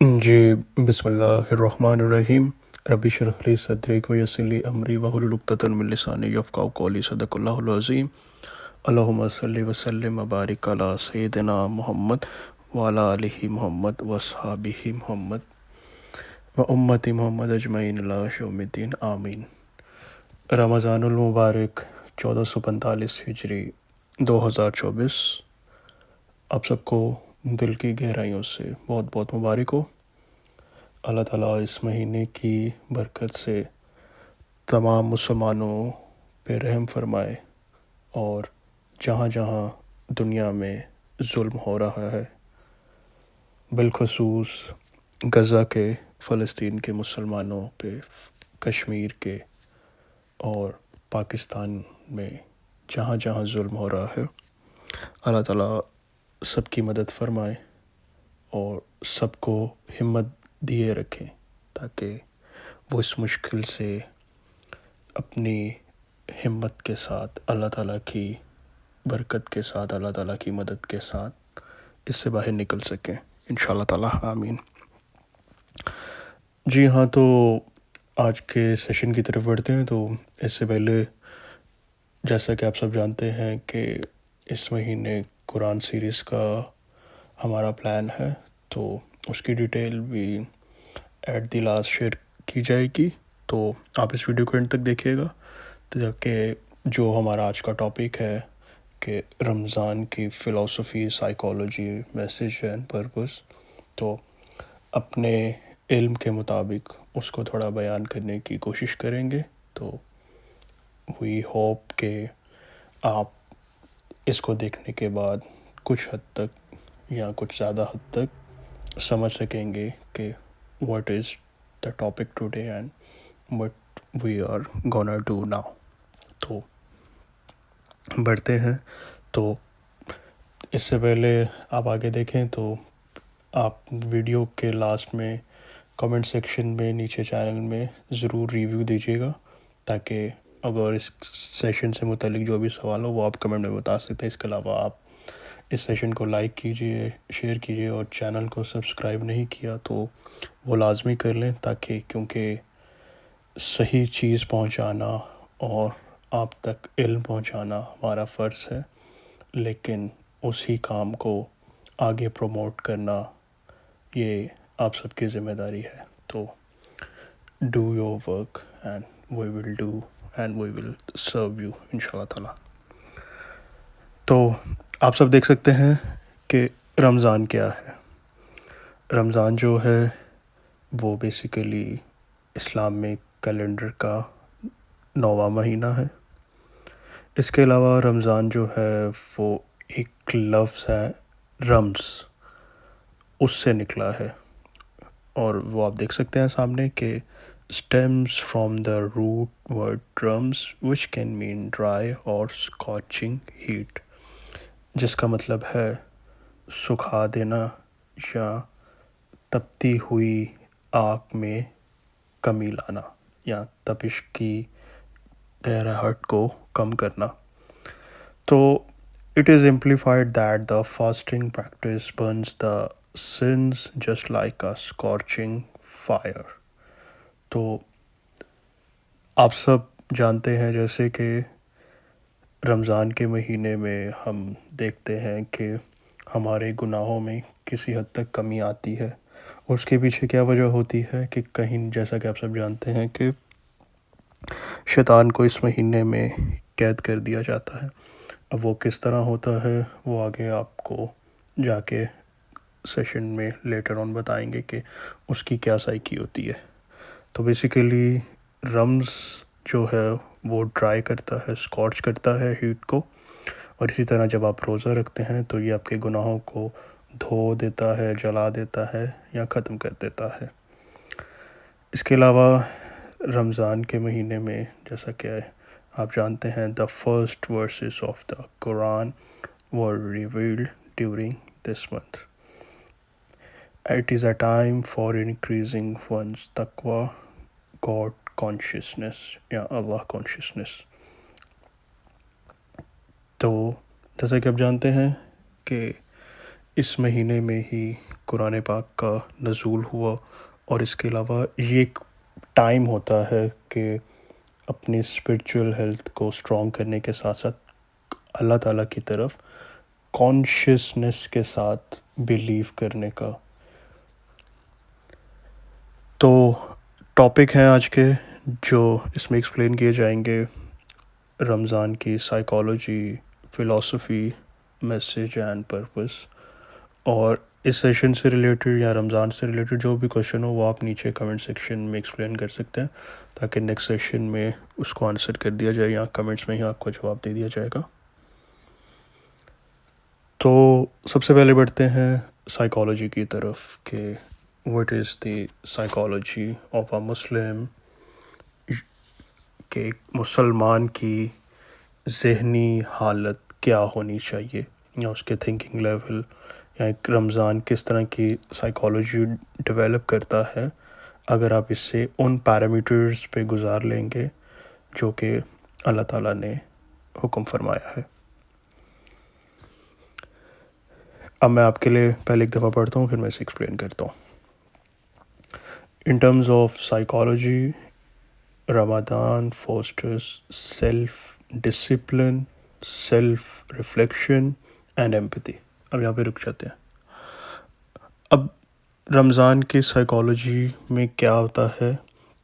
جی، بسم اللہ الرحمن الرحیم۔ رب اشرح لی صدری ویسر لی امری واحلل عقدۃ من لسانی یفقہوا قولی۔ صدق اللہ العظیم۔ اللہم صلی وسلم وبارک علی سیدنا محمد وعلی آلہ محمد واصحابہ محمد و امت محمد اجمعین الی یوم الدین، آمین۔ رمضان المبارک 1445 ہجری 2024 آپ سب کو دل کی گہرائیوں سے بہت بہت مبارک ہو۔ اللہ تعالیٰ اس مہینے کی برکت سے تمام مسلمانوں پہ رحم فرمائے، اور جہاں جہاں دنیا میں ظلم ہو رہا ہے، بالخصوص غزہ کے، فلسطین کے مسلمانوں پہ، کشمیر کے اور پاکستان میں جہاں جہاں ظلم ہو رہا ہے، اللہ تعالیٰ سب کی مدد فرمائے اور سب کو ہمت دیے رکھیں، تاکہ وہ اس مشکل سے اپنی ہمت کے ساتھ، اللہ تعالیٰ کی برکت کے ساتھ، اللہ تعالیٰ کی مدد کے ساتھ اس سے باہر نکل سکیں، انشاءاللہ تعالیٰ، آمین۔ جی ہاں، تو آج کے سیشن کی طرف بڑھتے ہیں۔ تو اس سے پہلے جیسا کہ آپ سب جانتے ہیں کہ اس مہینے قرآن سیریز کا ہمارا پلان ہے، تو اس کی ڈیٹیل بھی ایٹ دی لاسٹ شیئر کی جائے گی، تو آپ اس ویڈیو کو اینڈ تک دیکھیے گا، تاکہ جو ہمارا آج کا ٹاپک ہے کہ رمضان کی فلسفی، سائیکالوجی، میسیج اینڈ پرپس، تو اپنے علم کے مطابق اس کو تھوڑا بیان کرنے کی کوشش کریں گے۔ تو وی ہوپ کہ آپ اس کو دیکھنے کے بعد کچھ حد تک یا کچھ زیادہ حد تک سمجھ سکیں گے کہ what is the topic today and what we are gonna do now۔ تو بڑھتے ہیں۔ تو اس سے پہلے آپ آگے دیکھیں تو آپ ویڈیو کے لاسٹ میں کمنٹ سیکشن میں نیچے چینل میں ضرور ریویو دیجیے گا، تاکہ اگر اس سیشن سے متعلق جو بھی سوال ہو وہ آپ کمنٹ میں بتا سکتے ہیں۔ اس کے علاوہ آپ اس سیشن کو لائک کیجیے، شیئر کیجیے، اور چینل کو سبسکرائب نہیں کیا تو وہ لازمی کر لیں، تاکہ کیونکہ صحیح چیز پہنچانا اور آپ تک علم پہنچانا ہمارا فرض ہے، لیکن اسی کام کو آگے پروموٹ کرنا یہ آپ سب کی ذمہ داری ہے۔ تو do your work and we will do and we will serve you, انشاءاللہ تعالیٰ۔ تو آپ سب دیکھ سکتے ہیں کہ رمضان کیا ہے۔ رمضان جو ہے وہ بیسیکلی اسلامک کیلنڈر کا 9واں مہینہ ہے۔ اس کے علاوہ رمضان جو ہے وہ ایک لفظ ہے رمز، اس سے نکلا ہے، اور وہ آپ دیکھ سکتے ہیں سامنے کہ stems from the root word drums which can mean dry or scorching heat، جس کا مطلب ہے سکھا دینا یا تپتی ہوئی آگ میں کمی لانا، یا تپش کی گہراہٹ کو کم کرنا۔ تو it is implied that the fasting practice burns the sins just like a scorching fire۔ تو آپ سب جانتے ہیں جیسے کہ رمضان کے مہینے میں ہم دیکھتے ہیں کہ ہمارے گناہوں میں کسی حد تک کمی آتی ہے، اور اس کے پیچھے کیا وجہ ہوتی ہے کہ کہیں، جیسا کہ آپ سب جانتے ہیں کہ شیطان کو اس مہینے میں قید کر دیا جاتا ہے۔ اب وہ کس طرح ہوتا ہے وہ آگے آپ کو جا کے سیشن میں لیٹر آن بتائیں گے کہ اس کی کیا سائیکی ہوتی ہے۔ تو بیسیکلی رمز جو ہے وہ ڈرائی کرتا ہے، اسکارچ کرتا ہے ہیٹ کو، اور اسی طرح جب آپ روزہ رکھتے ہیں تو یہ آپ کے گناہوں کو دھو دیتا ہے، جلا دیتا ہے یا ختم کر دیتا ہے۔ اس کے علاوہ رمضان کے مہینے میں، جیسا کہ آپ جانتے ہیں، the first verses of the Quran were revealed during this month۔ It is a time for increasing one's taqwa، God consciousness یا اللہ consciousness۔ تو جیسا کہ آپ جانتے ہیں کہ اس مہینے میں ہی قرآن پاک کا نزول ہوا، اور اس کے علاوہ یہ ایک ٹائم ہوتا ہے کہ اپنی اسپرچول ہیلتھ کو اسٹرانگ کرنے کے ساتھ ساتھ اللہ تعالیٰ کی طرف کانشیسنس کے ساتھ بلیو کرنے کا۔ تو ٹاپک ہیں آج کے جو اس میں ایکسپلین کیے جائیں گے، رمضان کی psychology, philosophy, message and purpose. اور اس سیشن سے ریلیٹڈ یا رمضان سے ریلیٹڈ جو بھی کویشچن ہو وہ آپ نیچے کمنٹ سیکشن میں ایکسپلین کر سکتے ہیں، تاکہ نیکسٹ سیشن میں اس کو آنسر کر دیا جائے، یا کمنٹس میں ہی آپ کو جواب دے دیا جائے گا۔ تو سب سے پہلے بڑھتے ہیں سائیکالوجی کی طرف کہ what is the psychology of a Muslim, کہ ایک مسلمان کی ذہنی حالت کیا ہونی چاہیے، یا اس کے تھنکنگ لیول، یا ایک رمضان کس طرح کی سائیکالوجی ڈیولپ کرتا ہے اگر آپ اس سے ان پیرامیٹرز پہ گزار لیں گے جو کہ اللہ تعالیٰ نے حکم فرمایا ہے۔ اب میں آپ کے لیے پہلے ایک دفعہ پڑھتا ہوں، پھر میں اسے ایکسپلین کرتا ہوں۔ In terms of psychology, Ramzan fosters self discipline, self reflection and empathy۔ اب یہاں پہ رک جاتے ہیں۔ اب رمضان کی سائیکالوجی میں کیا ہوتا ہے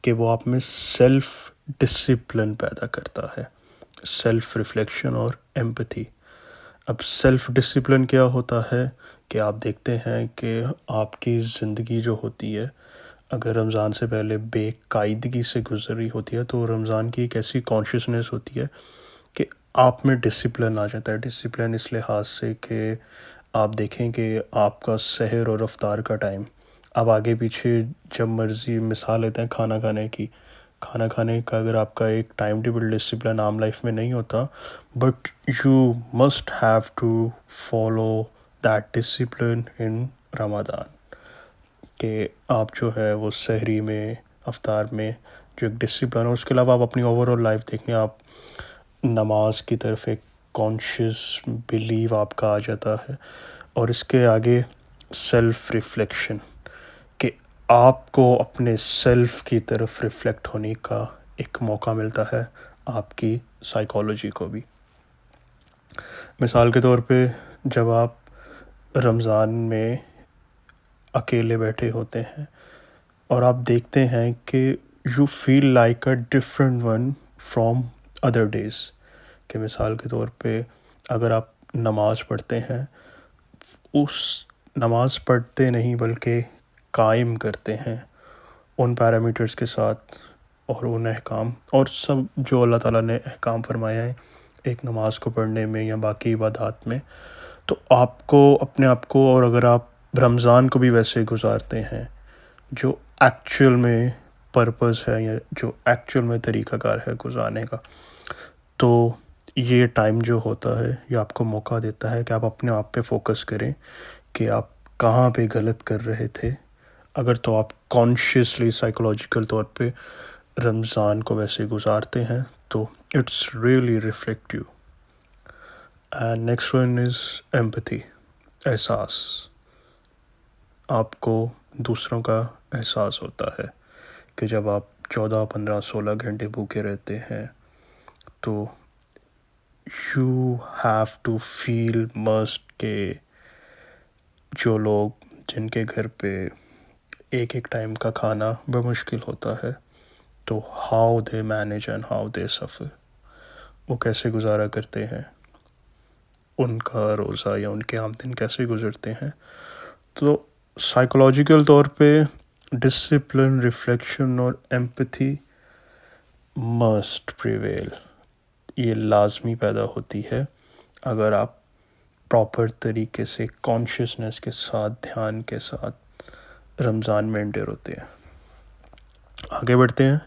کہ وہ آپ میں سیلف ڈسپلن پیدا کرتا ہے، سیلف ریفلیکشن اور ایمپتھی۔ اب سیلف ڈسپلن کیا ہوتا ہے کہ آپ دیکھتے ہیں کہ آپ کی زندگی جو ہوتی ہے اگر رمضان سے پہلے بے قاعدگی سے گزری ہوتی ہے، تو رمضان کی ایک ایسی کانشیسنیس ہوتی ہے کہ آپ میں ڈسپلن آ جاتا ہے۔ ڈسپلن اس لحاظ سے کہ آپ دیکھیں کہ آپ کا سحر اور افطار کا ٹائم، آپ آگے پیچھے جب مرضی مثال لیتے ہیں کھانا کھانے کی، کھانا کھانے کا اگر آپ کا ایک ٹائم ٹیبل ڈسپلن عام لائف میں نہیں ہوتا، but you must have to follow that discipline in Ramadan, کہ آپ جو ہے وہ سحری میں، افطار میں جو ایک ڈسپلن ہے، اس کے علاوہ آپ اپنی اوور آل لائف دیکھیں، آپ نماز کی طرف ایک کانشیس بلیو آپ کا آ جاتا ہے، اور اس کے آگے سیلف ریفلیکشن، کہ آپ کو اپنے سیلف کی طرف ریفلیکٹ ہونے کا ایک موقع ملتا ہے، آپ کی سائیکالوجی کو بھی۔ مثال کے طور پہ جب آپ رمضان میں اکیلے بیٹھے ہوتے ہیں اور آپ دیکھتے ہیں کہ you feel like a different one from other days, کہ مثال کے طور پہ اگر آپ نماز پڑھتے ہیں، اس نماز پڑھتے نہیں بلکہ قائم کرتے ہیں ان پیرامیٹرز کے ساتھ اور ان احکام اور سب جو اللہ تعالیٰ نے احکام فرمایا ہے ایک نماز کو پڑھنے میں یا باقی عبادات میں، تو آپ کو اپنے آپ کو، اور اگر آپ رمضان کو بھی ویسے گزارتے ہیں جو ایکچوئل میں پرپز ہے یا جو ایکچوئل میں طریقہ کار ہے گزارنے کا، تو یہ ٹائم جو ہوتا ہے یہ آپ کو موقع دیتا ہے کہ آپ اپنے آپ پہ فوکس کریں کہ آپ کہاں پہ غلط کر رہے تھے۔ اگر تو آپ کانشیسلی سائیکولوجیکل طور پہ رمضان کو ویسے گزارتے ہیں تو it's really reflect you. And next one is empathy, احساس۔ آپ کو دوسروں کا احساس ہوتا ہے کہ جب آپ 14، 15، 16 گھنٹے بھوکے رہتے ہیں تو you have to feel must کہ جو لوگ جن کے گھر پہ ایک ایک ٹائم کا کھانا بمشکل ہوتا ہے، تو how they manage and how they سفر، وہ کیسے گزارا کرتے ہیں، ان کا روزہ یا ان کے عام دن کیسے گزرتے ہیں۔ تو سائیکولوجیکل طور پہ ڈسپلن، ریفلیکشن اور ایمپتھی مسٹ پریویل، یہ لازمی پیدا ہوتی ہے اگر آپ پراپر طریقے سے کانشیسنس کے ساتھ، دھیان کے ساتھ رمضان میں انٹر ہوتے ہیں۔ آگے بڑھتے ہیں۔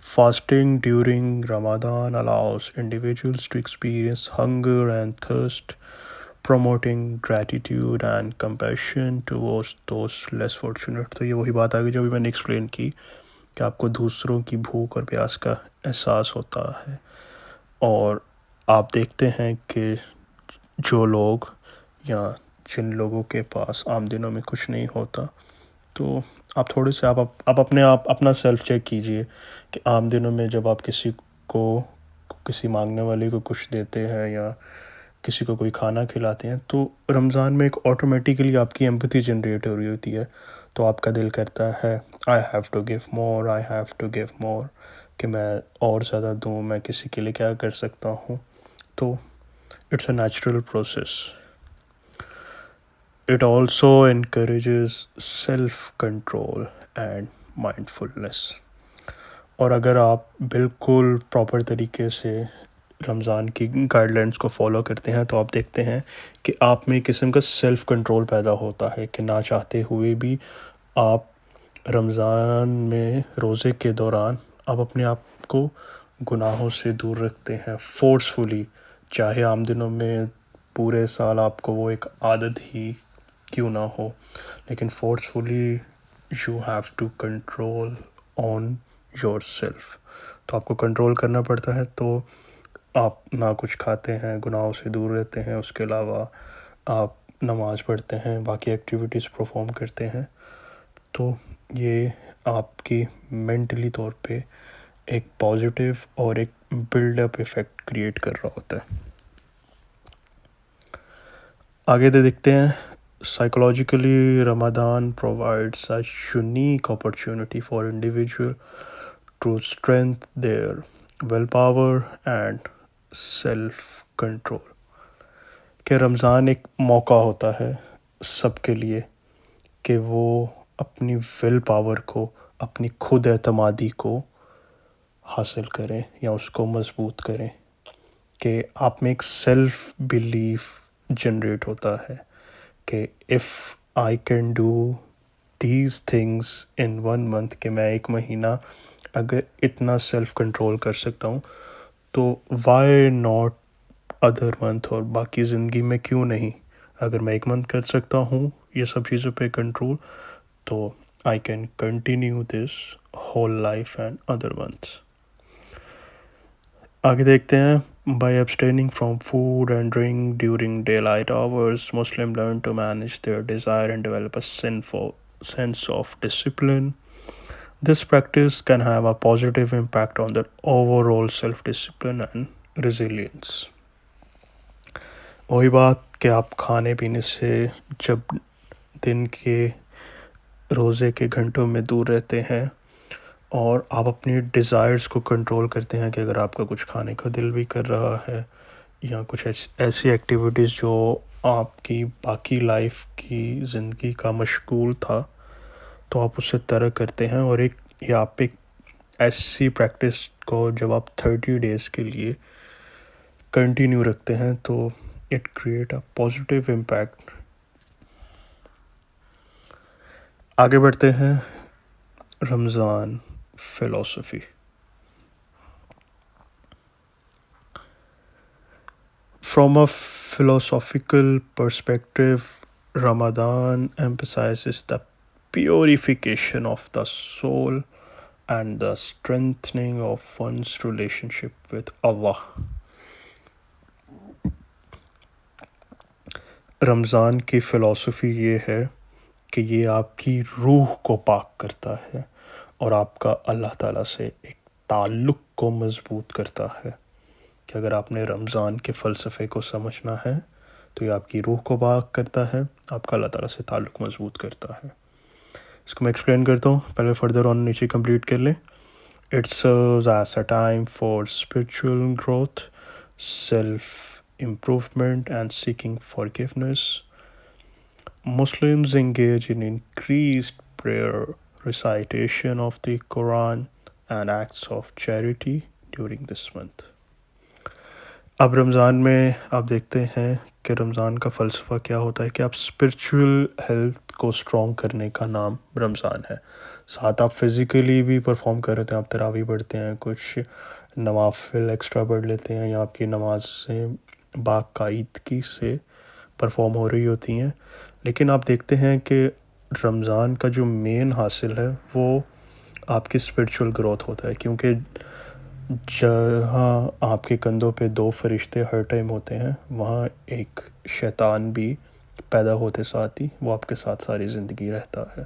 Fasting during Ramzan allows individuals to experience hunger and thirst, promoting gratitude and compassion towards those less fortunate۔ تو یہ وہی بات آگئی جو ابھی میں نے ایکسپلین کی کہ آپ کو دوسروں کی بھوک اور پیاس کا احساس ہوتا ہے، اور آپ دیکھتے ہیں کہ جو لوگ یا جن لوگوں کے پاس عام دنوں میں کچھ نہیں ہوتا، تو آپ تھوڑے سے آپ اپنا سیلف چیک کیجئے کہ عام دنوں میں جب آپ کسی مانگنے والے کو کچھ دیتے ہیں یا کسی کو کوئی کھانا کھلاتے ہیں، تو رمضان میں ایک آٹومیٹیکلی آپ کی ایمپتھی جنریٹ ہو رہی ہوتی ہے، تو آپ کا دل کرتا ہے I have to give more, I have to give more, کہ میں اور زیادہ دوں، میں کسی کے لیے کیا کر سکتا ہوں. تو it's a natural process. It also encourages self-control and mindfulness. اور اگر آپ بالکل پراپر طریقے سے رمضان کی گائیڈ لائنس کو فالو کرتے ہیں، تو آپ دیکھتے ہیں کہ آپ میں ایک قسم کا سیلف کنٹرول پیدا ہوتا ہے کہ نہ چاہتے ہوئے بھی آپ رمضان میں روزے کے دوران آپ اپنے آپ کو گناہوں سے دور رکھتے ہیں فورسفلی، چاہے عام دنوں میں پورے سال آپ کو وہ ایک عادت ہی کیوں نہ ہو، لیکن forcefully you have to control on yourself. تو آپ کو کنٹرول کرنا پڑتا ہے، تو آپ نہ کچھ کھاتے ہیں، گناہوں سے دور رہتے ہیں، اس کے علاوہ آپ نماز پڑھتے ہیں، باقی ایکٹیویٹیز پرفارم کرتے ہیں. تو یہ آپ کی مینٹلی طور پہ ایک پازیٹیو اور ایک بلڈ اپ ایفیکٹ کریٹ کر رہا ہوتا ہے. آگے دیکھتے ہیں psychologically Ramadan provides a unique opportunity for individual to strengthen their willpower and self-control. کہ رمضان ایک موقع ہوتا ہے سب کے لیے کہ وہ اپنی ول پاور کو، اپنی خود اعتمادی کو حاصل کریں یا اس کو مضبوط کریں، کہ آپ میں ایک سیلف بیلیف جنریٹ ہوتا ہے کہ if I can do these things in 1 month، کہ میں ایک مہینہ اگر اتنا سیلف کنٹرول کر سکتا ہوں، تو why not ادر منتھ، اور باقی زندگی میں کیوں نہیں. اگر میں ایک منتھ کر سکتا ہوں یہ سب چیزوں پہ کنٹرول، تو I can continue this whole life and other months. آگے دیکھتے ہیں by abstaining from food and drink during daylight hours, Muslims learn to manage their desire and develop a sense of discipline. This practice can have a positive impact on their overall self-discipline and resilience. وہی بات کہ آپ کھانے پینے سے جب دن کے روزے کے گھنٹوں میں دور رہتے ہیں اور آپ اپنی ڈیزائرز کو کنٹرول کرتے ہیں، کہ اگر آپ کا کچھ کھانے کا دل بھی کر رہا ہے یا کچھ ایسی ایکٹیویٹیز جو آپ کی باقی لائف کی زندگی کا مشغول تھا، تو آپ اسے ترک کرتے ہیں، اور یہ آپ ایک ایسی پریکٹس کو جب آپ 30 days کے لیے کنٹینیو رکھتے ہیں، تو it create a positive impact. آگے بڑھتے ہیں رمضان philosophy. From a philosophical perspective, Ramadan emphasizes the purification of the soul and the strengthening of one's relationship with Allah. رمضان کی فلسفی یہ ہے کہ یہ آپ کی روح کو پاک کرتا ہے اور آپ کا اللہ تعالیٰ سے ایک تعلق کو مضبوط کرتا ہے. کہ اگر آپ نے رمضان کے فلسفے کو سمجھنا ہے تو یہ آپ کی روح کو پاک کرتا ہے، آپ کا اللہ تعالیٰ سے تعلق مضبوط کرتا ہے. اس کو میں ایکسپلین کرتا ہوں، پہلے فردر آن نیچے کمپلیٹ کر لیں. It serves as a time for spiritual growth, self-improvement and seeking forgiveness. Muslims engage in increased prayer, recitation of the Quran and acts of charity during this month. اب رمضان میں آپ دیکھتے ہیں کہ رمضان کا فلسفہ کیا ہوتا ہے کہ آپ اسپرچول ہیلتھ کو اسٹرانگ کرنے کا نام رمضان ہے. ساتھ آپ فزیکلی بھی پرفارم کر رہے ہیں، آپ تراویح پڑھتے ہیں، کچھ نوافل ایکسٹرا پڑھ لیتے ہیں، یا آپ کی نمازیں باقاعدگی سے پرفارم ہو رہی ہوتی ہیں. لیکن آپ دیکھتے ہیں کہ رمضان کا جو مین حاصل ہے وہ آپ کی اسپرچول گروتھ ہوتا ہے، کیونکہ جہاں آپ کے کندھوں پہ 2 فرشتے ہر ٹائم ہوتے ہیں، وہاں ایک شیطان بھی پیدا ہوتے ساتھ ہی وہ آپ کے ساتھ ساری زندگی رہتا ہے.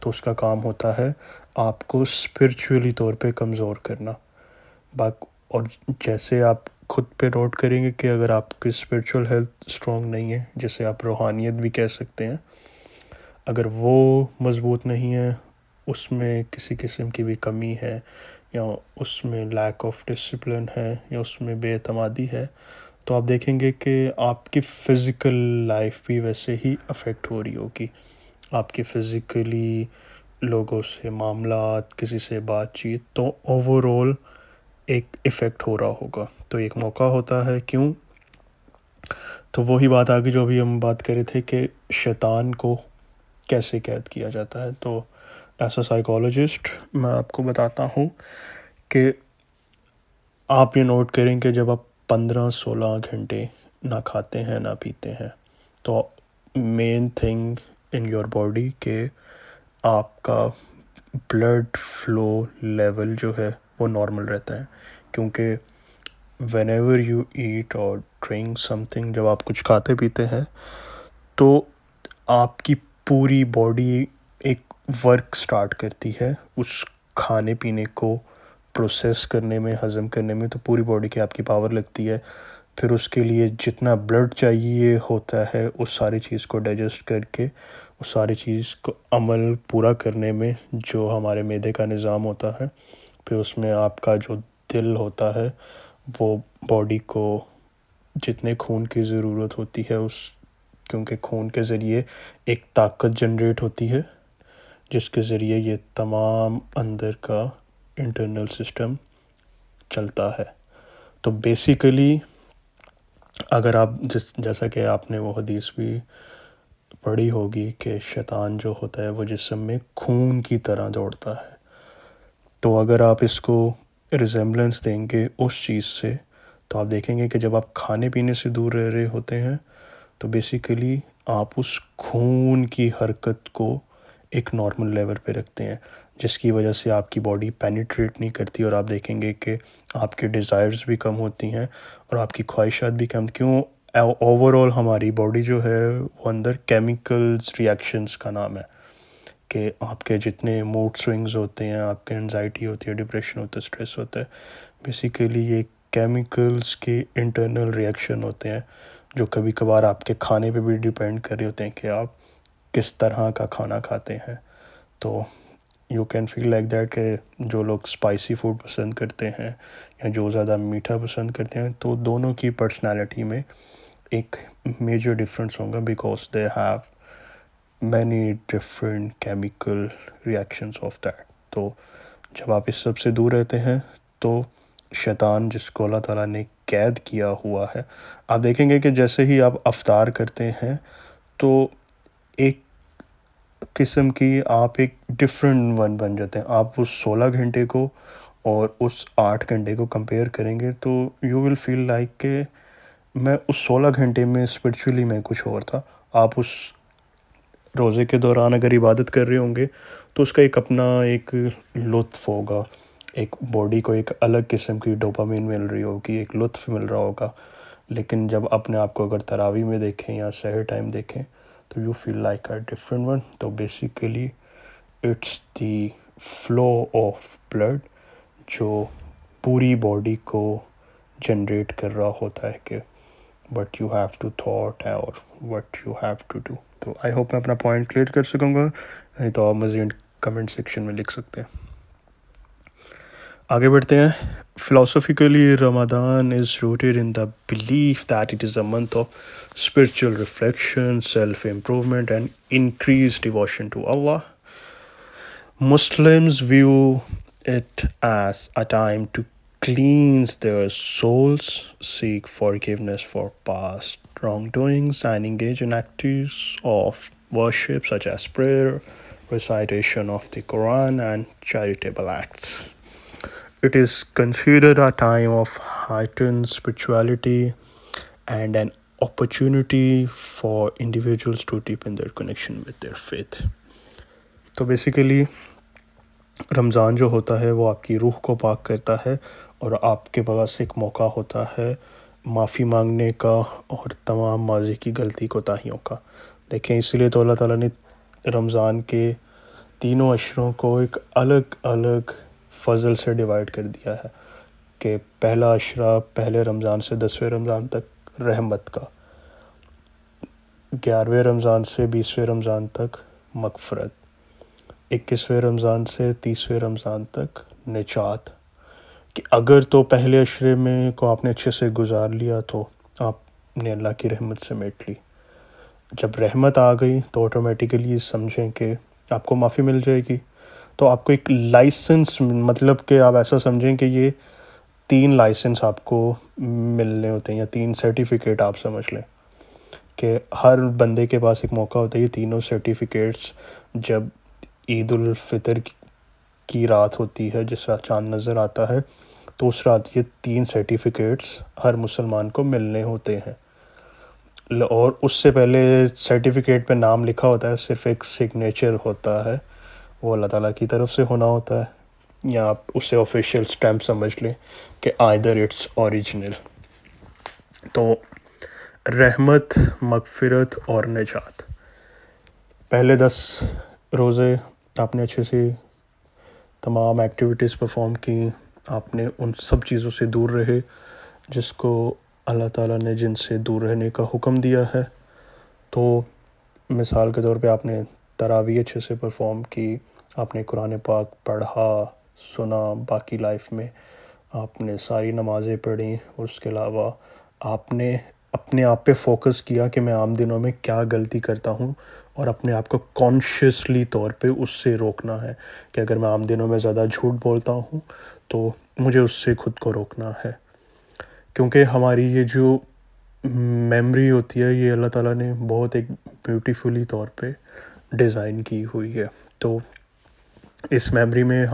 تو اس کا کام ہوتا ہے آپ کو اسپرچولی طور پہ کمزور کرنا. اور جیسے آپ خود پہ نوٹ کریں گے کہ اگر آپ کی اسپرچول ہیلتھ اسٹرانگ نہیں ہے، جسے آپ روحانیت بھی کہہ سکتے ہیں، اگر وہ مضبوط نہیں ہے، اس میں کسی قسم کی بھی کمی ہے، یا اس میں لیک آف ڈسپلن ہے، یا اس میں بے اعتمادی ہے، تو آپ دیکھیں گے کہ آپ کی فزیکل لائف بھی ویسے ہی افیکٹ ہو رہی ہوگی. آپ کی فزیکلی لوگوں سے معاملات، کسی سے بات چیت، تو اوور آل ایک ایفیکٹ ہو رہا ہوگا. تو ایک موقع ہوتا ہے. کیوں؟ تو وہی بات آگے جو ابھی ہم بات کر رہے تھے کہ شیطان کو کیسے قید کیا جاتا ہے. تو ایز اے سائیکالوجسٹ میں آپ کو بتاتا ہوں کہ آپ یہ نوٹ کریں کہ جب آپ 15-16 گھنٹے نہ کھاتے ہیں نہ پیتے ہیں، تو main thing in your body کہ آپ کا بلڈ فلو لیول جو ہے وہ نارمل رہتا ہے. کیونکہ وین ایور یو ایٹ اور ڈرنک سم تھنگ، جب آپ کچھ کھاتے پیتے ہیں تو آپ کی پوری باڈی ایک ورک سٹارٹ کرتی ہے اس کھانے پینے کو پروسیس کرنے میں، ہضم کرنے میں. تو پوری باڈی کی آپ کی پاور لگتی ہے. پھر اس کے لیے جتنا بلڈ چاہیے ہوتا ہے اس ساری چیز کو ڈائجسٹ کر کے اس ساری چیز کو عمل پورا کرنے میں جو ہمارے معدے کا نظام ہوتا ہے، پھر اس میں آپ کا جو دل ہوتا ہے وہ باڈی کو جتنے خون کی ضرورت ہوتی ہے کیونکہ خون کے ذریعے ایک طاقت جنریٹ ہوتی ہے جس کے ذریعے یہ تمام اندر کا انٹرنل سسٹم چلتا ہے. تو بیسیکلی اگر آپ جیسا کہ آپ نے وہ حدیث بھی پڑھی ہوگی کہ شیطان جو ہوتا ہے وہ جسم میں خون کی طرح دوڑتا ہے. تو اگر آپ اس کو ریزمبلنس دیں گے اس چیز سے، تو آپ دیکھیں گے کہ جب آپ کھانے پینے سے دور رہ رہے ہوتے ہیں تو بیسیکلی آپ اس خون کی حرکت کو ایک نارمل لیول پہ رکھتے ہیں، جس کی وجہ سے آپ کی باڈی پینیٹریٹ نہیں کرتی، اور آپ دیکھیں گے کہ آپ کی ڈیزائرز بھی کم ہوتی ہیں اور آپ کی خواہشات بھی کم. کیوں؟ اوور آل ہماری باڈی جو ہے وہ اندر کیمیکلز ریئیکشنز کا نام ہے کہ آپ کے جتنے موڈ سوئنگز ہوتے ہیں، آپ کے انزائٹی ہوتی ہے، ڈپریشن ہوتا ہے، اسٹریس ہوتا ہے، بیسیکلی یہ کیمیکلز کے انٹرنل ریئیکشن ہوتے ہیں جو کبھی کبھار آپ کے کھانے پہ بھی ڈیپینڈ کر رہے ہوتے ہیں کہ آپ کس طرح کا کھانا کھاتے ہیں. تو you can feel like that کہ جو لوگ اسپائسی فوڈ پسند کرتے ہیں یا جو زیادہ میٹھا پسند کرتے ہیں، تو دونوں کی پرسنالٹی میں ایک میجر ڈفرینس ہوگا because they have many different chemical reactions of that. تو جب آپ اس سب سے دور رہتے ہیں تو شیطان جس کو اللہ تعالیٰ نے قید کیا ہوا ہے، آپ دیکھیں گے کہ جیسے ہی آپ افطار کرتے ہیں تو ایک قسم کی آپ ایک ڈفرینٹ ون بن جاتے ہیں. آپ اس 16 گھنٹے کو اور اس 8 گھنٹے کو کمپیئر کریں گے تو یو ول فیل لائک کہ میں اس 16 گھنٹے میں اسپرچولی میں کچھ اور تھا. آپ اس روزے کے دوران اگر عبادت کر رہے ہوں گے تو اس کا ایک اپنا ایک لطف ہوگا، ایک باڈی کو ایک الگ قسم کی ڈوپامین مل رہی ہوگی، ایک لطف مل رہا ہوگا. لیکن جب اپنے آپ کو اگر تراویح میں دیکھیں یا سحر ٹائم دیکھیں تو you feel like a different one. تو basically it's the flow of blood جو پوری باڈی کو جنریٹ کر رہا ہوتا ہے کہ what you have to thought اور what you have to do. تو آئی ہوپ میں اپنا پوائنٹ کلیئر کر سکوں گا، نہیں تو آپ مزید کمنٹ سیکشن میں لکھ سکتے ہیں. آگے بڑھتے ہیں. Philosophically, Ramadan is rooted in the belief that it is a month of spiritual reflection, self-improvement, and increased devotion to Allah. Muslims view it as a time to cleanse their souls, seek forgiveness for past wrongdoings, and engage in acts of worship such as prayer, recitation of the Quran, and charitable acts. It is considered a time of heightened spirituality and an opportunity for individuals to deepen their connection with their faith. تو basically رمضان جو ہوتا ہے وہ آپ کی روح کو پاک کرتا ہے اور آپ کے پاس ایک موقع ہوتا ہے معافی مانگنے کا اور تمام ماضی کی غلطی کوتاہیوں کا۔ دیکھیں اسی لیے تو اللہ تعالیٰ نے رمضان کے تینوں عشروں کو ایک الگ الگ فضل سے ڈیوائڈ کر دیا ہے کہ پہلا عشرہ پہلے رمضان سے 10ویں رمضان تک رحمت کا، 11ویں رمضان سے 20ویں رمضان تک مغفرت، 21ویں رمضان سے 30ویں رمضان تک نجات، کہ اگر تو پہلے عشرے میں کو آپ نے اچھے سے گزار لیا تو آپ نے اللہ کی رحمت سے میٹ لی۔ جب رحمت آ گئی تو آٹومیٹیکلی سمجھیں کہ آپ کو معافی مل جائے گی، تو آپ کو ایک لائسنس، مطلب کہ آپ ایسا سمجھیں کہ یہ 3 لائسنس آپ کو ملنے ہوتے ہیں، یا 3 سرٹیفکیٹ آپ سمجھ لیں کہ ہر بندے کے پاس ایک موقع ہوتا ہے۔ یہ تینوں سرٹیفکیٹس جب عید الفطر کی رات ہوتی ہے، جس رات چاند نظر آتا ہے، تو اس رات یہ 3 سرٹیفکیٹس ہر مسلمان کو ملنے ہوتے ہیں، اور اس سے پہلے سرٹیفکیٹ پہ نام لکھا ہوتا ہے، صرف ایک سگنیچر ہوتا ہے، وہ اللہ تعالیٰ کی طرف سے ہونا ہوتا ہے، یا آپ اسے آفیشیل سٹیمپ سمجھ لیں کہ آئدر اٹس اوریجنل۔ تو رحمت، مغفرت اور نجات، پہلے 10 روزے آپ نے اچھے سے تمام ایکٹیویٹیز پرفارم کی، آپ نے ان سب چیزوں سے دور رہے جس کو اللہ تعالیٰ نے جن سے دور رہنے کا حکم دیا ہے۔ تو مثال کے طور پہ آپ نے تراویح اچھے سے پرفارم کی، آپ نے قرآن پاک پڑھا، سنا، باقی لائف میں آپ نے ساری نمازیں پڑھیں، اور اس کے علاوہ آپ نے اپنے آپ پہ فوکس کیا کہ میں عام دنوں میں کیا غلطی کرتا ہوں، اور اپنے آپ کو کانشیسلی طور پہ اس سے روکنا ہے کہ اگر میں عام دنوں میں زیادہ جھوٹ بولتا ہوں تو مجھے اس سے خود کو روکنا ہے، کیونکہ ہماری یہ جو میموری ہوتی ہے یہ اللہ تعالیٰ نے بہت ایک بیوٹیفلی طور پہ ڈیزائن کی ہوئی ہے۔ تو اس میموری میں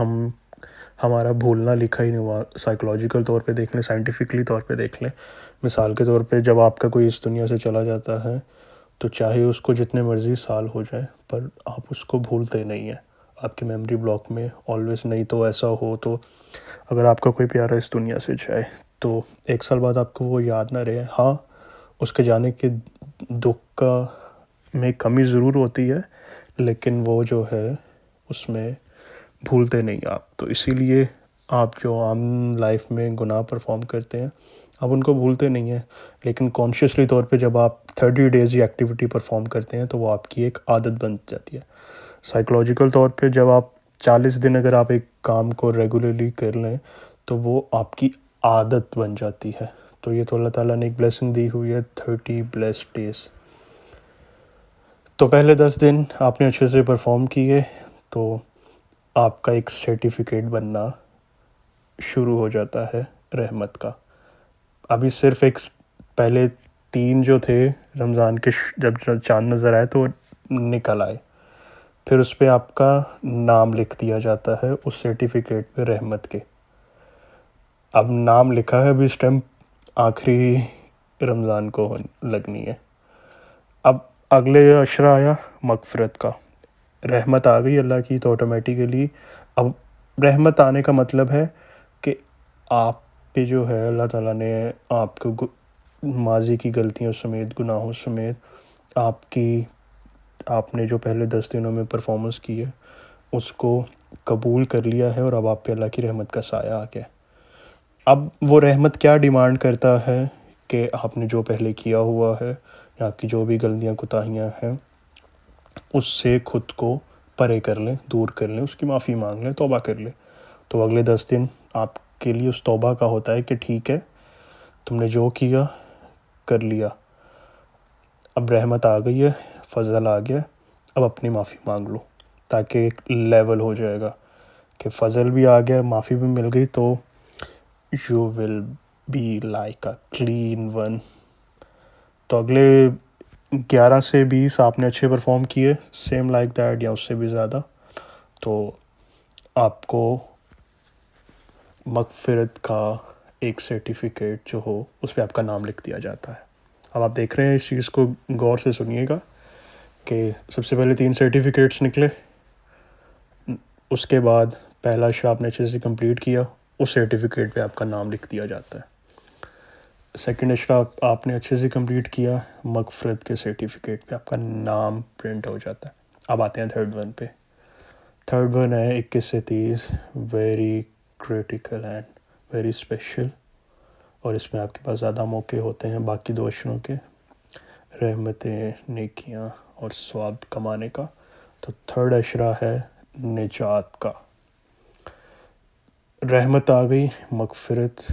ہمارا بھولنا لکھا ہی نہیں ہوا۔ سائیکولوجیکل طور پہ دیکھ لیں، سائنٹیفکلی طور پہ دیکھ لیں، مثال کے طور پہ جب آپ کا کوئی اس دنیا سے چلا جاتا ہے تو چاہے اس کو جتنے مرضی سال ہو جائیں، پر آپ اس کو بھولتے نہیں ہیں، آپ کے میموری بلاک میں آلویز۔ نہیں تو ایسا ہو تو اگر آپ کا کوئی پیارا اس دنیا سے جائے تو 1 سال بعد آپ کو وہ یاد نہ رہے، ہاں اس کے جانے کے دکھ کا میں کمی ضرور ہوتی ہے، لیکن وہ جو ہے اس میں بھولتے نہیں آپ۔ تو اسی لیے آپ جو عام لائف میں گناہ پرفارم کرتے ہیں آپ ان کو بھولتے نہیں ہیں، لیکن کانشیسلی طور پہ جب آپ 30 ڈیز یہ ایکٹیویٹی پرفارم کرتے ہیں تو وہ آپ کی ایک عادت بن جاتی ہے۔ سائیکولوجیکل طور پہ جب آپ 40 دن اگر آپ ایک کام کو ریگولرلی کر لیں تو وہ آپ کی عادت بن جاتی ہے۔ تو یہ تو اللہ تعالیٰ نے ایک بلیسنگ دی ہوئی ہے، 30 blessed days۔ تو پہلے 10 دن آپ نے اچھے سے پرفارم کیے تو آپ کا ایک سرٹیفکیٹ بننا شروع ہو جاتا ہے رحمت کا۔ ابھی صرف ایک پہلے 3 جو تھے رمضان کے جب چاند نظر آئے تو نکل آئے، پھر اس پہ آپ کا نام لکھ دیا جاتا ہے اس سرٹیفکیٹ پہ رحمت کے۔ اب نام لکھا ہے، ابھی اسٹیمپ آخری رمضان کو لگنی ہے۔ اب اگلے عشرہ آیا مغفرت کا، رحمت آ گئی اللہ کی، تو آٹومیٹیکلی اب رحمت آنے کا مطلب ہے کہ آپ پہ جو ہے اللہ تعالیٰ نے آپ کو ماضی کی غلطیوں سمیت، گناہوں سمیت آپ نے جو پہلے 10 دنوں میں پرفارمنس کی ہے اس کو قبول کر لیا ہے، اور اب آپ پہ اللہ کی رحمت کا سایہ آ گیا۔ اب وہ رحمت کیا ڈیمانڈ کرتا ہے کہ آپ نے جو پہلے کیا ہوا ہے، یا آپ کی جو بھی غلطیاں کوتاہیاں ہیں، اس سے خود کو پرے کر لیں، دور کر لیں، اس کی معافی مانگ لیں، توبہ کر لیں۔ تو اگلے 10 دن آپ کے لیے اس توبہ کا ہوتا ہے کہ ٹھیک ہے تم نے جو کیا کر لیا، اب رحمت آ گئی ہے، فضل آ گیا، اب اپنی معافی مانگ لو، تاکہ ایک لیول ہو جائے گا کہ فضل بھی آ گیا، معافی بھی مل گئی، تو you will be like a clean one. تو اگلے 11 سے 20 آپ نے اچھے پرفارم کیے، سیم لائک دیٹ یا اس سے بھی زیادہ، تو آپ کو مغفرت کا ایک سرٹیفکیٹ جو ہو اس پہ آپ کا نام لکھ دیا جاتا ہے۔ اب آپ دیکھ رہے ہیں، اس چیز کو غور سے سنیے گا کہ سب سے پہلے 3 سرٹیفکیٹس نکلے، اس کے بعد پہلا عشرہ آپ نے اچھے سے کمپلیٹ کیا، اس سرٹیفکیٹ پہ آپ کا نام لکھ دیا جاتا ہے۔ سیکنڈ اشرا آپ نے اچھے سے کمپلیٹ کیا، مغفرت کے سرٹیفکیٹ پہ آپ کا نام پرنٹ ہو جاتا ہے۔ اب آتے ہیں تھرڈ ون پہ۔ تھرڈ ون ہے 21 سے 30، very critical and very special, اور اس میں آپ کے پاس زیادہ موقع ہوتے ہیں باقی دو اشروں کے، رحمتیں، نیکیاں اور ثواب کمانے کا۔ تو تھرڈ اشرا ہے نجات کا۔ رحمت آ گئی، مغفرت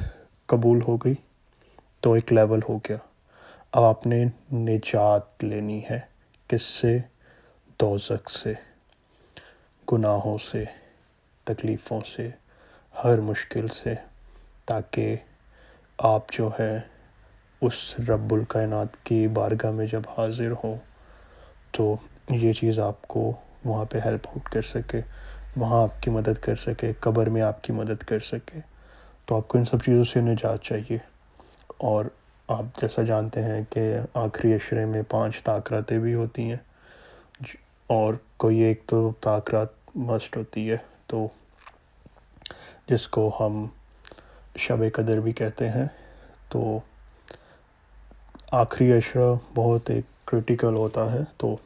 قبول ہو گئی، تو ایک لیول ہو گیا۔ اب آپ نے نجات لینی ہے، کس سے؟ دوزخ سے، گناہوں سے، تکلیفوں سے، ہر مشکل سے، تاکہ آپ جو ہے اس رب الکائنات کی بارگاہ میں جب حاضر ہو تو یہ چیز آپ کو وہاں پہ ہیلپ آؤٹ کر سکے، وہاں آپ کی مدد کر سکے، قبر میں آپ کی مدد کر سکے۔ تو آپ کو ان سب چیزوں سے نجات چاہیے۔ اور آپ جیسا جانتے ہیں کہ آخری عشرے میں 5 طاقتیں بھی ہوتی ہیں، اور کوئی ایک تو طاقت مسٹ ہوتی ہے، تو جس کو ہم شب قدر بھی کہتے ہیں۔ تو آخری عشرہ بہت ایک کرٹیکل ہوتا ہے۔ تو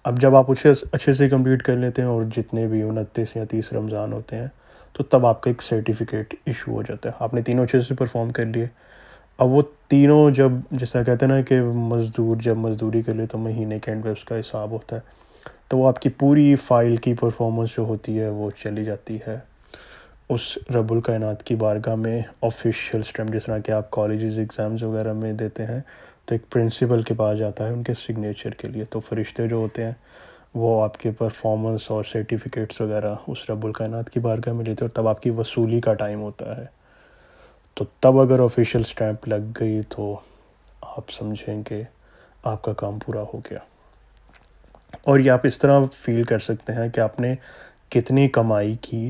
اب جب آپ اسے اچھے سے کمپلیٹ کر لیتے ہیں، اور جتنے بھی 29 یا 30 رمضان ہوتے ہیں، تو تب آپ کا ایک سرٹیفکیٹ ایشو ہو جاتا ہے۔ آپ نے تینوں اچھے سے پرفارم کر لیے۔ اب وہ تینوں جب، جیسا کہتے ہیں نا کہ مزدور جب مزدوری کر لے تو مہینے کے اینڈ پہ اس کا حساب ہوتا ہے، تو وہ آپ کی پوری فائل کی پرفارمنس جو ہوتی ہے وہ چلی جاتی ہے اس رب الکائنات کی بارگاہ میں آفیشیل اسٹیمپ، جس طرح کہ آپ کالجز ایگزامز وغیرہ میں دیتے ہیں تو ایک پرنسپل کے پاس جاتا ہے ان کے سگنیچر کے لیے، تو فرشتے جو ہوتے ہیں وہ آپ کے پرفارمنس اور سرٹیفکیٹس وغیرہ اس رب الکائنات کی بارگاہ میں لیتے ہیں، اور تب آپ کی وصولی کا ٹائم ہوتا ہے۔ تو تب اگر آفیشیل اسٹیمپ لگ گئی تو آپ سمجھیں کہ آپ کا کام پورا ہو گیا۔ اور یہ آپ اس طرح فیل کر سکتے ہیں کہ آپ نے کتنی کمائی کی،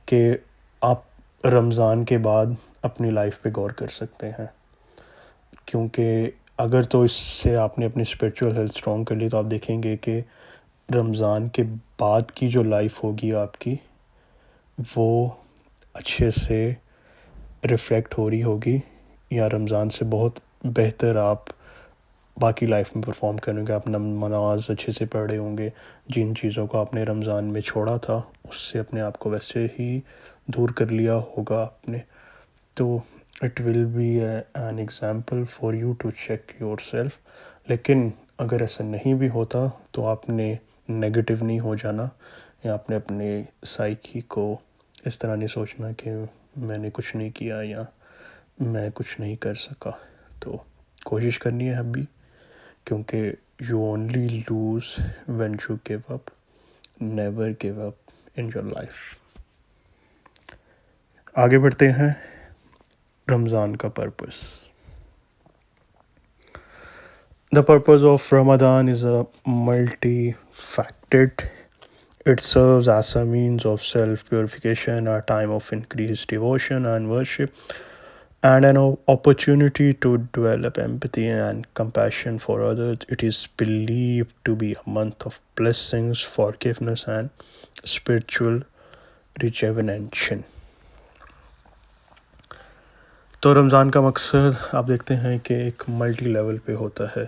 کہ آپ رمضان کے بعد اپنی لائف پہ غور کر سکتے ہیں، کیونکہ اگر تو اس سے آپ نے اپنی اسپریچول ہیلتھ اسٹرانگ کر لی تو آپ دیکھیں گے کہ رمضان کے بعد کی جو لائف ہوگی آپ کی، وہ اچھے سے ریفلیکٹ ہو رہی ہوگی، یا رمضان سے بہت بہتر آپ باقی لائف میں پرفارم کریں گے۔ آپ نماز اچھے سے پڑھ رہے ہوں گے، جن چیزوں کو آپ نے رمضان میں چھوڑا تھا اس سے اپنے آپ کو ویسے ہی دور کر لیا ہوگا آپ نے۔ تو it will be an example for you to check yourself. لیکن اگر ایسا نہیں بھی ہوتا تو آپ نے نیگیٹو نہیں ہو جانا، یا آپ نے اپنے سائیکی کو اس طرح نہیں سوچنا کہ میں نے کچھ نہیں کیا یا میں کچھ نہیں کر سکا۔ تو کوشش کرنی ہے اب بھی، کیونکہ you only lose when you give up, never give up in your life. آگے بڑھتے ہیں رمضان کا purpose. The purpose of Ramadan is a multifaceted. It serves as a means of self-purification, a time of increased devotion and worship, and an opportunity to develop empathy and compassion for others. It is believed to be a month of blessings, forgiveness, and spiritual rejuvenation. تو رمضان کا مقصد آپ دیکھتے ہیں کہ ایک multi level پہ ہوتا ہے۔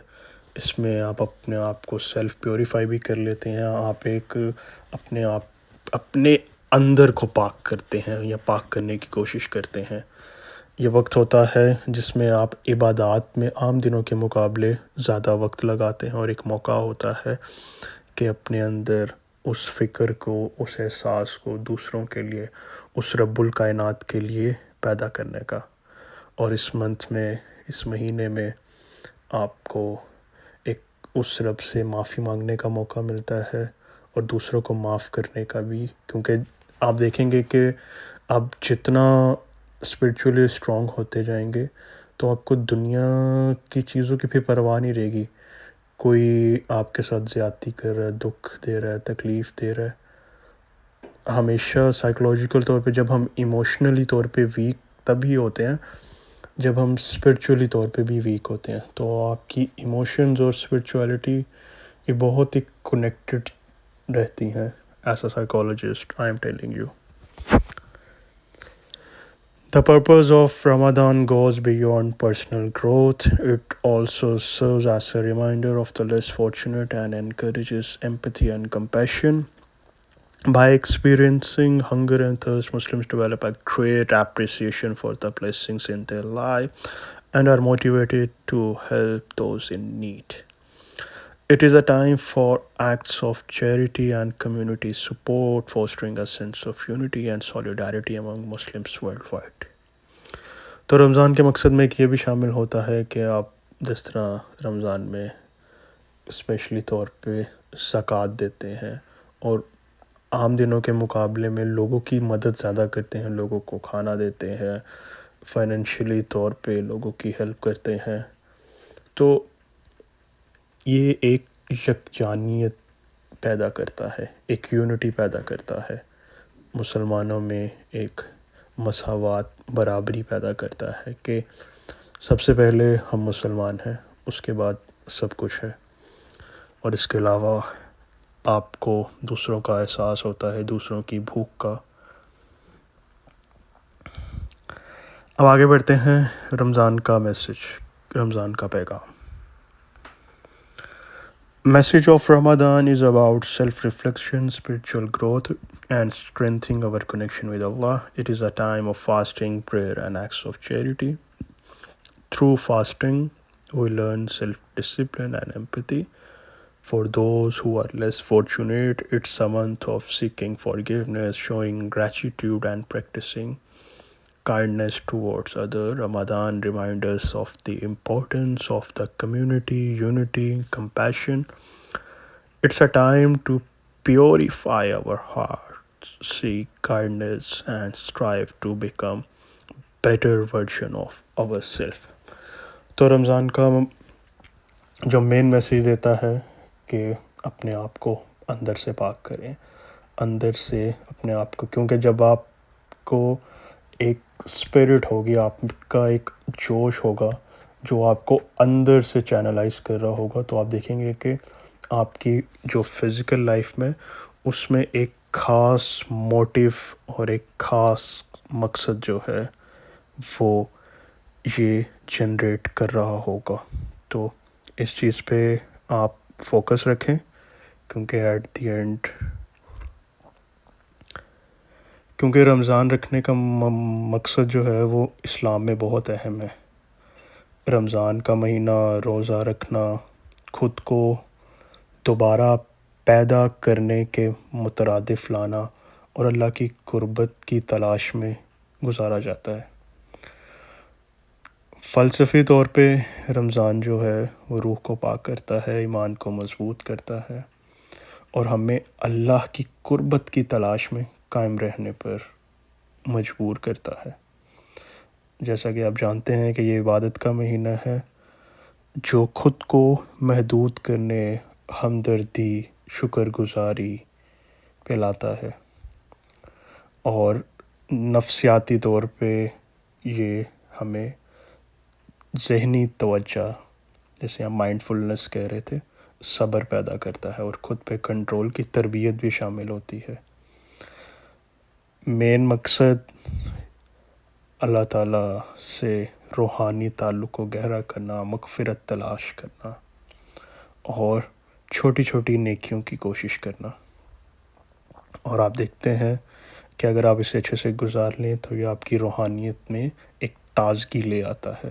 اس میں آپ اپنے آپ کو سیلف پیوریفائی بھی کر لیتے ہیں، آپ ایک اپنے اندر کو پاک کرتے ہیں یا پاک کرنے کی کوشش کرتے ہیں۔ یہ وقت ہوتا ہے جس میں آپ عبادات میں عام دنوں کے مقابلے زیادہ وقت لگاتے ہیں، اور ایک موقع ہوتا ہے کہ اپنے اندر اس فکر کو، اس احساس کو دوسروں کے لیے، اس رب الکائنات کے لیے پیدا کرنے کا۔ اور اس منتھ میں، اس مہینے میں آپ کو ایک اس رب سے معافی مانگنے کا موقع ملتا ہے، اور دوسروں کو معاف کرنے کا بھی، کیونکہ آپ دیکھیں گے کہ آپ جتنا اسپریچولی اسٹرانگ ہوتے جائیں گے تو آپ کو دنیا کی چیزوں کی پھر پرواہ نہیں رہے گی۔ کوئی آپ کے ساتھ زیادتی کر رہا ہے، دکھ دے رہا ہے، تکلیف دے رہا ہے، ہمیشہ سائیکولوجیکل طور پہ جب ہم ایموشنلی طور پہ ویک تب ہی ہوتے ہیں جب ہم اسپریچولی طور پہ بھی ویک ہوتے ہیں۔ تو آپ کی ایموشنز اور اسپریچولیٹی یہ بہت ہی کنیکٹڈ رہتی ہیں۔ As a psychologist I am telling you. The purpose of Ramadan goes beyond personal growth. It also serves as a reminder of the less fortunate and encourages empathy and compassion. By experiencing hunger and thirst, Muslims develop a great appreciation for the blessings in their life and are motivated to help those in need. It is a time for acts of charity and community support, fostering a sense of unity and solidarity among Muslims worldwide. تو رمضان کے مقصد میں ایک یہ بھی شامل ہوتا ہے کہ آپ جس طرح رمضان میں اسپیشلی طور پہ زکوٰۃ دیتے ہیں اور عام دنوں کے مقابلے میں لوگوں کی مدد زیادہ کرتے ہیں، لوگوں کو کھانا دیتے ہیں، فائنینشلی طور پہ لوگوں کی ہیلپ کرتے ہیں، تو یہ ایک یکجانیت پیدا کرتا ہے، ایک یونٹی پیدا کرتا ہے، مسلمانوں میں ایک مساوات، برابری پیدا کرتا ہے کہ سب سے پہلے ہم مسلمان ہیں، اس کے بعد سب کچھ ہے، اور اس کے علاوہ آپ کو دوسروں کا احساس ہوتا ہے، دوسروں کی بھوک کا۔ اب آگے بڑھتے ہیں رمضان کا میسج، رمضان کا پیغام۔ Message of Ramadan is about self-reflection, spiritual growth, and strengthening our connection with Allah. It is a time of fasting, prayer, and acts of charity. Through fasting, we learn self-discipline and empathy. For those who are less fortunate, it's a month of seeking forgiveness, showing gratitude, and practicing kindness towards others. Ramadan reminds us of the importance of the community, unity, compassion. It's a time to purify our hearts, seek kindness, and strive to become better version of ourselves. تو رمضان کا جو مین message دیتا ہے کہ اپنے آپ کو اندر سے پاک کریں، اندر سے اپنے آپ کو، کیونکہ جب آپ کو ایک اسپرٹ ہوگی، آپ کا ایک جوش ہوگا جو آپ کو اندر سے چینلائز کر رہا ہوگا، تو آپ دیکھیں گے کہ آپ کی جو فزیکل لائف میں اس میں ایک خاص موٹیو اور ایک خاص مقصد جو ہے وہ یہ جنریٹ کر رہا ہوگا۔ تو اس چیز پہ آپ فوکس رکھیں، کیونکہ ایٹ دی اینڈ کیونکہ رمضان رکھنے کا مقصد جو ہے وہ اسلام میں بہت اہم ہے۔ رمضان کا مہینہ، روزہ رکھنا، خود کو دوبارہ پیدا کرنے کے مترادف لانا اور اللہ کی قربت کی تلاش میں گزارا جاتا ہے۔ فلسفی طور پہ رمضان جو ہے وہ روح کو پاک کرتا ہے، ایمان کو مضبوط کرتا ہے اور ہمیں اللہ کی قربت کی تلاش میں قائم رہنے پر مجبور کرتا ہے۔ جیسا کہ آپ جانتے ہیں کہ یہ عبادت کا مہینہ ہے جو خود کو محدود کرنے، ہمدردی، شکر گزاری پہ لاتا ہے، اور نفسیاتی طور پہ یہ ہمیں ذہنی توجہ، جیسے ہم مائنڈ فلنس کہہ رہے تھے، صبر پیدا کرتا ہے، اور خود پہ کنٹرول کی تربیت بھی شامل ہوتی ہے۔ مین مقصد اللہ تعالیٰ سے روحانی تعلق کو گہرا کرنا، مغفرت تلاش کرنا اور چھوٹی چھوٹی نیکیوں کی کوشش کرنا، اور آپ دیکھتے ہیں کہ اگر آپ اسے اچھے سے گزار لیں تو یہ آپ کی روحانیت میں ایک تازگی لے آتا ہے۔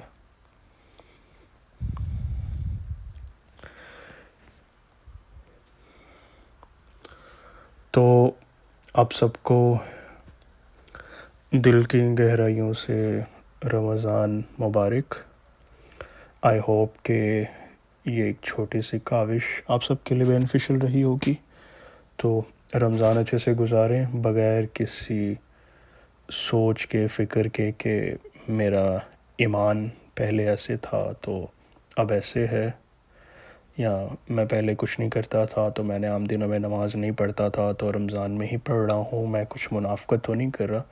تو آپ سب کو دل کی گہرائیوں سے رمضان مبارک۔ آئی ہوپ کہ یہ ایک چھوٹی سی کاوش آپ سب کے لیے بینیفیشل رہی ہوگی۔ تو رمضان اچھے سے گزاریں، بغیر کسی سوچ کے، فکر کے کہ میرا ایمان پہلے ایسے تھا تو اب ایسے ہے، یا میں پہلے کچھ نہیں کرتا تھا تو میں نے عام دنوں میں نماز نہیں پڑھتا تھا تو رمضان میں ہی پڑھ رہا ہوں، میں کچھ منافقت تو نہیں کر رہا۔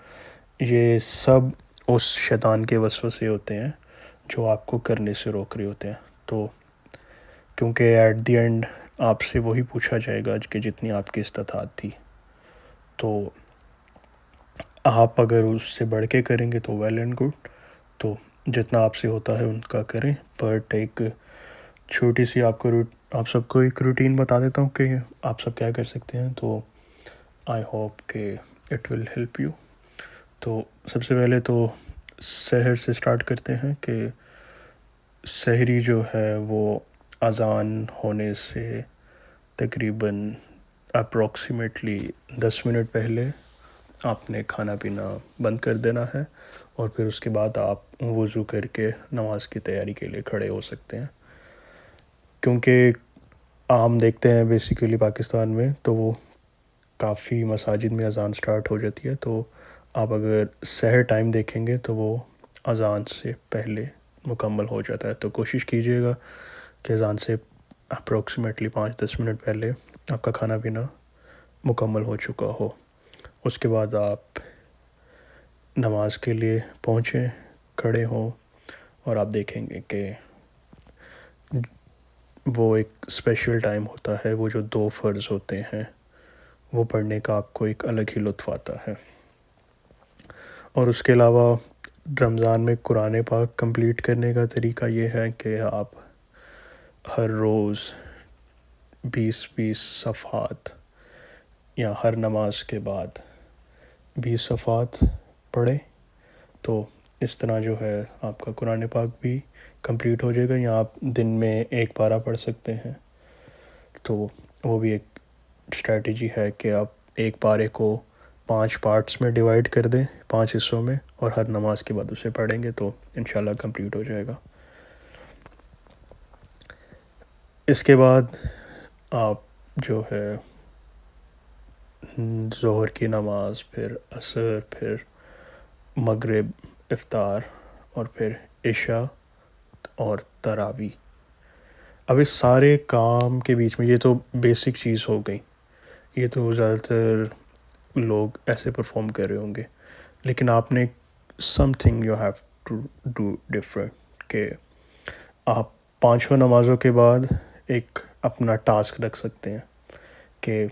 یہ سب اس شیطان کے وسوسے ہوتے ہیں جو آپ کو کرنے سے روک رہے ہوتے ہیں۔ تو کیونکہ ایٹ دی اینڈ آپ سے وہی پوچھا جائے گا کہ جتنی آپ کی استطاعت تھی۔ تو آپ اگر اس سے بڑھ کے کریں گے تو ویل اینڈ گڈ، تو جتنا آپ سے ہوتا ہے ان کا کریں. بٹ ایک چھوٹی سی آپ سب کو ایک روٹین بتا دیتا ہوں کہ آپ سب کیا کر سکتے ہیں، تو آئی ہوپ کہ اٹ ول ہیلپ یو. تو سب سے پہلے تو سحر سے اسٹارٹ کرتے ہیں کہ سحری جو ہے وہ اذان ہونے سے تقریباً اپروکسیمیٹلی 10 منٹ پہلے آپ نے کھانا پینا بند کر دینا ہے، اور پھر اس کے بعد آپ وضو کر کے نماز کی تیاری کے لیے کھڑے ہو سکتے ہیں. کیونکہ عام دیکھتے ہیں بیسیکلی پاکستان میں تو وہ کافی مساجد میں اذان سٹارٹ ہو جاتی ہے، تو آپ اگر سحر ٹائم دیکھیں گے تو وہ اذان سے پہلے مکمل ہو جاتا ہے. تو کوشش کیجیے گا کہ اذان سے اپروکسیمیٹلی 5-10 منٹ پہلے آپ کا کھانا پینا مکمل ہو چکا ہو. اس کے بعد آپ نماز کے لیے پہنچیں، کھڑے ہوں، اور آپ دیکھیں گے کہ وہ ایک اسپیشل ٹائم ہوتا ہے، وہ جو 2 فرض ہوتے ہیں وہ پڑھنے کا آپ کو ایک الگ ہی لطف آتا ہے. اور اس کے علاوہ رمضان میں قرآن پاک کمپلیٹ کرنے کا طریقہ یہ ہے کہ آپ ہر روز 20 صفحات یا ہر نماز کے بعد 20 صفحات پڑھیں. تو اس طرح جو ہے آپ کا قرآن پاک بھی کمپلیٹ ہو جائے گا. یا آپ دن میں ایک پارہ پڑھ سکتے ہیں، تو وہ بھی ایک اسٹریٹجی ہے کہ آپ ایک پارے کو 5 پارٹس میں ڈیوائڈ کر دیں، 5 حصوں میں، اور ہر نماز کے بعد اسے پڑھیں گے تو انشاءاللہ کمپلیٹ ہو جائے گا. اس کے بعد آپ جو ہے ظہر کی نماز، پھر عصر، پھر مغرب، افطار، اور پھر عشاء اور تراویح. اب اس سارے کام کے بیچ میں یہ تو بیسک چیز ہو گئی، یہ تو زیادہ تر لوگ ایسے پرفارم کر رہے ہوں گے، لیکن آپ نے something you have to do different کہ آپ 5 نمازوں کے بعد ایک اپنا ٹاسک رکھ سکتے ہیں کہ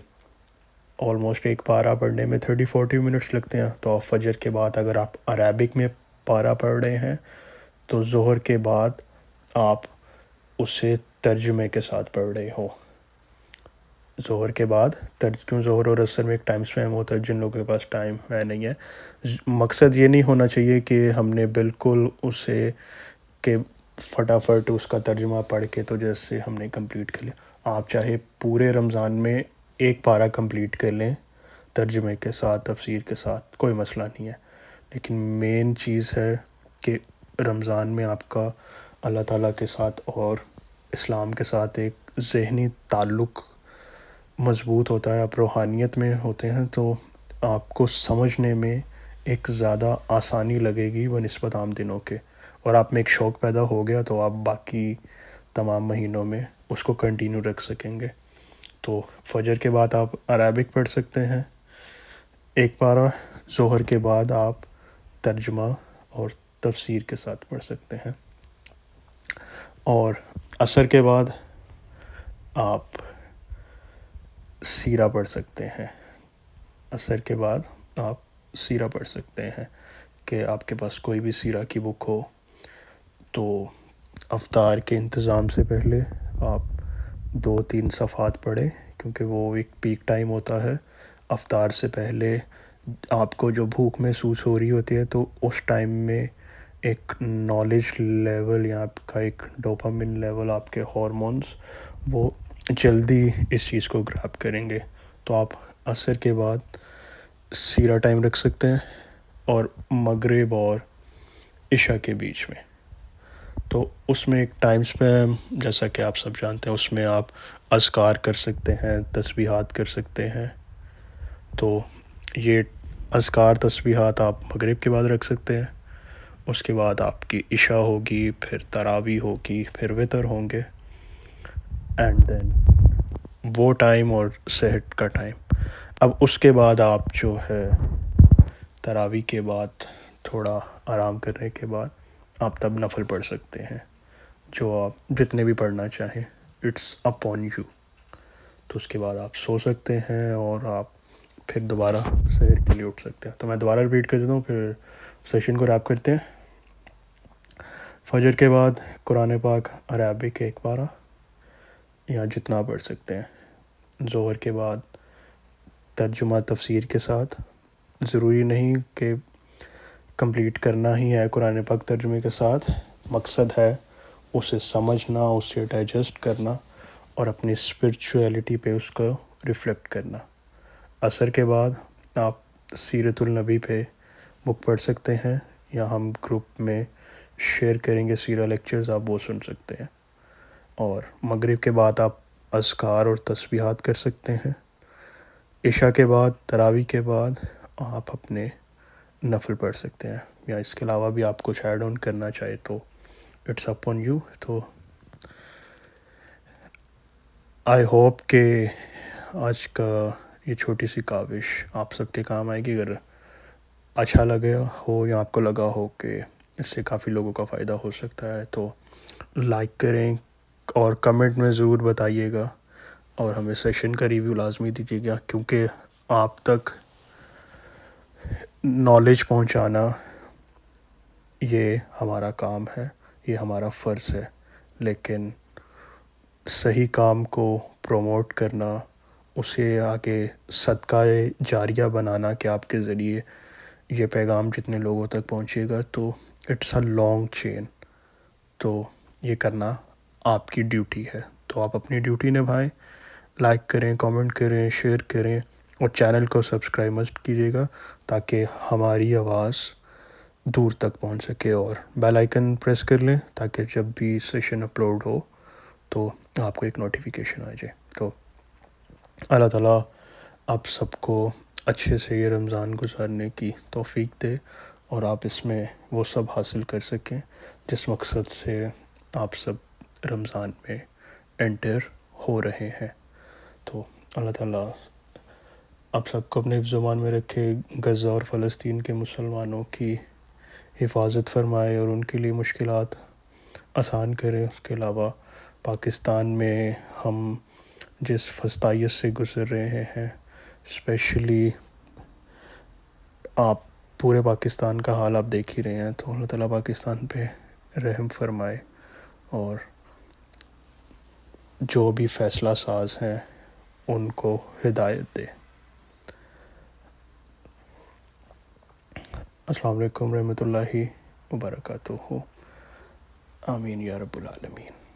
آلموسٹ ایک پارہ پڑھنے میں 30-40 منٹس لگتے ہیں. تو آپ فجر کے بعد اگر آپ عربک میں پارہ پڑھ رہے ہیں تو ظہر کے بعد آپ اسے ترجمے کے ساتھ پڑھ رہے ہو. ظہر کے بعد کیوں ظہر اور عصر میں ایک ٹائم اسپیم ہوتا ہے، جن لوگوں کے پاس ٹائم ہے نہیں ہے. مقصد یہ نہیں ہونا چاہیے کہ ہم نے بالکل اسے کہ فٹافٹ اس کا ترجمہ پڑھ کے تو جیسے ہم نے کمپلیٹ کر لیا. آپ چاہے پورے رمضان میں ایک پارہ کمپلیٹ کر لیں ترجمے کے ساتھ، تفسیر کے ساتھ، کوئی مسئلہ نہیں ہے. لیکن مین چیز ہے کہ رمضان میں آپ کا اللہ تعالیٰ کے ساتھ اور اسلام کے ساتھ ایک ذہنی تعلق مضبوط ہوتا ہے. آپ روحانیت میں ہوتے ہیں تو آپ کو سمجھنے میں ایک زیادہ آسانی لگے گی بنسبت عام دنوں کے، اور آپ میں ایک شوق پیدا ہو گیا تو آپ باقی تمام مہینوں میں اس کو کنٹینیو رکھ سکیں گے. تو فجر کے بعد آپ عربک پڑھ سکتے ہیں ایک پارہ، ظہر کے بعد آپ ترجمہ اور تفسیر کے ساتھ پڑھ سکتے ہیں، اور عصر کے بعد آپ سیرہ پڑھ سکتے ہیں. عصر کے بعد آپ سیرہ پڑھ سکتے ہیں کہ آپ کے پاس کوئی بھی سیرہ کی بک ہو. تو افطار کے انتظام سے پہلے آپ 2-3 صفحات پڑھیں، کیونکہ وہ ایک پیک ٹائم ہوتا ہے. افطار سے پہلے آپ کو جو بھوک محسوس ہو رہی ہوتی ہے تو اس ٹائم میں ایک نالج لیول یا آپ کا ایک ڈوپامن لیول، آپ کے ہارمونز وہ جلدی اس چیز کو گراب کریں گے. تو آپ عصر کے بعد سیرہ ٹائم رکھ سکتے ہیں، اور مغرب اور عشاء کے بیچ میں تو اس میں ایک ٹائم اسپیم جیسا کہ آپ سب جانتے ہیں، اس میں آپ اذکار کر سکتے ہیں، تسبیحات کر سکتے ہیں. تو یہ اذکار تسبیحات آپ مغرب کے بعد رکھ سکتے ہیں. اس کے بعد آپ کی عشاء ہوگی، پھر تراویح ہوگی، پھر وتر ہوں گے، اینڈ دین وہ ٹائم اور سحر کا ٹائم. اب اس کے بعد آپ جو ہے تراویح کے بعد تھوڑا آرام کرنے کے بعد آپ تب نفل پڑھ سکتے ہیں، جو آپ جتنے بھی پڑھنا چاہیں، اٹس اپون یو. تو اس کے بعد آپ سو سکتے ہیں، اور آپ پھر دوبارہ سحر کے لیے اٹھ سکتے ہیں. تو میں دوبارہ ریپیٹ کر دیتا ہوں، پھر سیشن کو ریپ کرتے ہیں. فجر کے بعد قرآن پاک عربک 1 پارہ یا جتنا پڑھ سکتے ہیں. ظہر کے بعد ترجمہ تفسیر کے ساتھ. ضروری نہیں کہ کمپلیٹ کرنا ہی ہے قرآن پاک ترجمے کے ساتھ، مقصد ہے اسے سمجھنا، اسے ڈائجسٹ کرنا اور اپنی اسپرچویلٹی پہ اس کو ریفلیکٹ کرنا. عصر کے بعد آپ سیرت النبی پہ بک پڑھ سکتے ہیں، یا ہم گروپ میں شیئر کریں گے سیرہ لیکچرز، آپ وہ سن سکتے ہیں. اور مغرب کے بعد آپ اذکار اور تسبیحات کر سکتے ہیں. عشاء کے بعد تراویح کے بعد آپ اپنے نفل پڑھ سکتے ہیں، یا اس کے علاوہ بھی آپ کچھ ایڈ آن کرنا چاہے تو اٹس اپ آن یو. تو آئی ہوپ کہ آج کا یہ چھوٹی سی کاوش آپ سب کے کام آئے گی. اگر اچھا لگے ہو یا آپ کو لگا ہو کہ اس سے کافی لوگوں کا فائدہ ہو سکتا ہے تو لائک کریں اور کمنٹ میں ضرور بتائیے گا، اور ہمیں سیشن کا ریویو لازمی دیجیے گا، کیونکہ آپ تک نالج پہنچانا یہ ہمارا کام ہے، یہ ہمارا فرض ہے. لیکن صحیح کام کو پروموٹ کرنا، اسے آگے صدقہ جاریہ بنانا کہ آپ کے ذریعے یہ پیغام جتنے لوگوں تک پہنچے گا، تو اٹس اے لانگ چین. تو یہ کرنا آپ کی ڈیوٹی ہے. تو آپ اپنی ڈیوٹی نبھائیں، لائک کریں، کامنٹ کریں، شیئر کریں، اور چینل کو سبسکرائب مست کیجیے گا تاکہ ہماری آواز دور تک پہنچ سکے. اور بیل آئیکن پریس کر لیں تاکہ جب بھی سیشن اپلوڈ ہو تو آپ کو ایک نوٹیفیکیشن آ جائے. تو اللہ تعالیٰ آپ سب کو اچھے سے یہ رمضان گزارنے کی توفیق دے، اور آپ اس میں وہ سب حاصل کر سکیں جس مقصد سے آپ سب رمضان میں انٹر ہو رہے ہیں. تو اللہ تعالیٰ آپ سب کو اپنے حفظ و امان میں رکھے، غزہ اور فلسطین کے مسلمانوں کی حفاظت فرمائے اور ان کے لیے مشکلات آسان کرے. اس کے علاوہ پاکستان میں ہم جس فسطائیت سے گزر رہے ہیں، اسپیشلی آپ پورے پاکستان کا حال آپ دیکھ ہی رہے ہیں، تو اللہ تعالیٰ پاکستان پہ رحم فرمائے، اور جو بھی فیصلہ ساز ہیں ان کو ہدایت دے. السلام علیکم ورحمۃ اللہ وبرکاتہ. آمین یا رب العالمین.